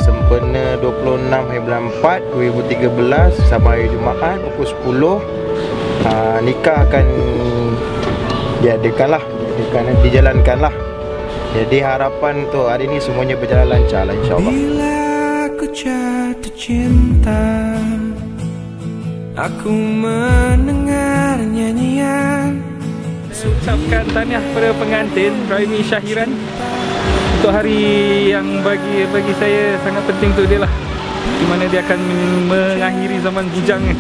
Sempena 26 hari bulan 4 2013 sama hari Jumaat pukul 10, nikah akan dijalankan lah. Jadi harapan untuk hari ini semuanya berjalan lancar lah, insyaAllah. Bila aku jatuh cinta, aku mendengar nyanyian. Ucapkan tahniah kepada pengantin Raimi Syahiran untuk hari yang bagi saya sangat penting untuk dia lah, di mana dia akan mengakhiri zaman bujang ni.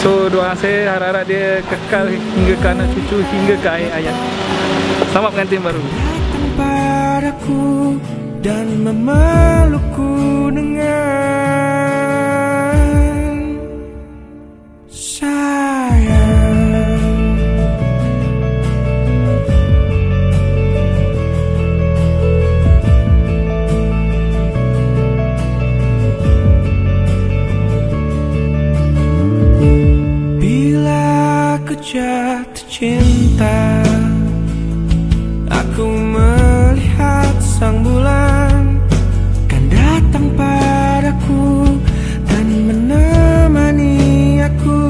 So doa saya harap-harap dia kekal hingga ke anak cucu, hingga ke ayat-ayat. Selamat pengantin baru. Datang padaku dan memelukku dengan sayang. Bila aku jatuh cinta, aku melihat sang bulan kan datang padaku dan menemani aku.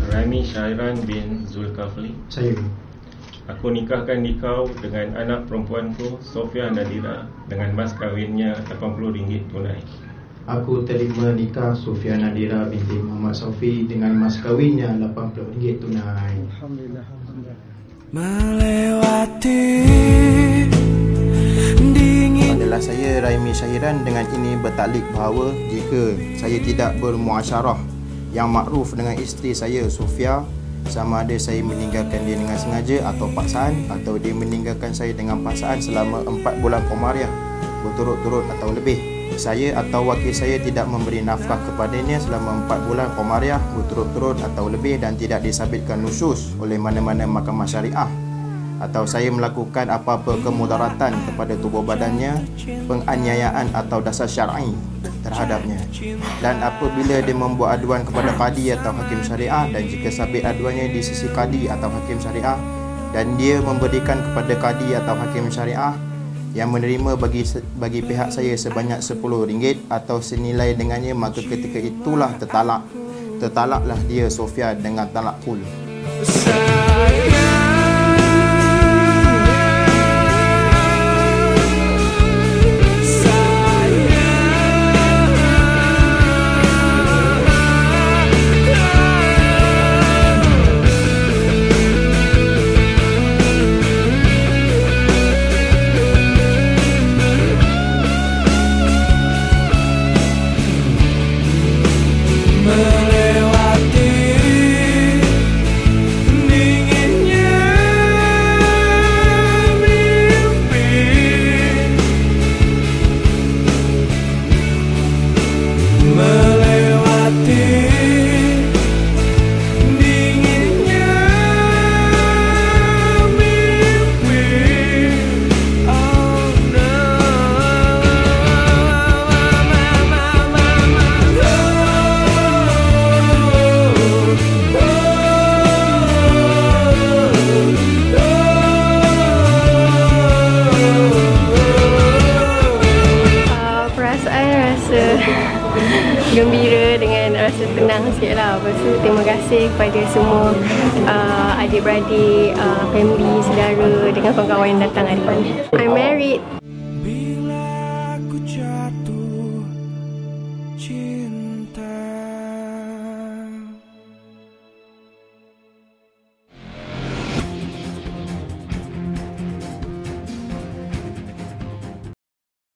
Raimi Syahiran bin Zulkafli. Saya Aku nikahkan kau dengan anak perempuanku Sofia Nadira dengan mas kahwinnya RM80 tunai. Aku terima nikah Sofia Nadira binti Muhammad Saufi dengan mas kahwinnya RM80 tunai. Alhamdulillah. Melewati dingin. Adalah saya Raimi Syahiran, dengan ini bertaklid bahawa jika saya tidak bermuasyarah yang makruf dengan isteri saya Sofia, sama ada saya meninggalkan dia dengan sengaja atau paksaan, atau dia meninggalkan saya dengan paksaan selama 4 bulan Qamariah berturut-turut atau lebih, saya atau wakil saya tidak memberi nafkah kepadanya selama 4 bulan Qamariah berturut-turut atau lebih dan tidak disabitkan nusus oleh mana-mana mahkamah syariah, atau saya melakukan apa-apa kemudaratan kepada tubuh badannya, penganiayaan atau dasar syar'i terhadapnya, dan apabila dia membuat aduan kepada qadi atau hakim syariah, dan jika sabit aduannya di sisi qadi atau hakim syariah dan dia memberikan kepada qadi atau hakim syariah yang menerima bagi pihak saya sebanyak RM10 atau senilai dengannya, maka ketika itulah tertalaklah dia Sofia dengan talak kul. Gembira dengan rasa tenang sikit lah. Lepas tu terima kasih kepada semua adik-beradik, family, saudara dengan kawan-kawan yang datang hari ni. I'm married. Bila aku jatuh cinta.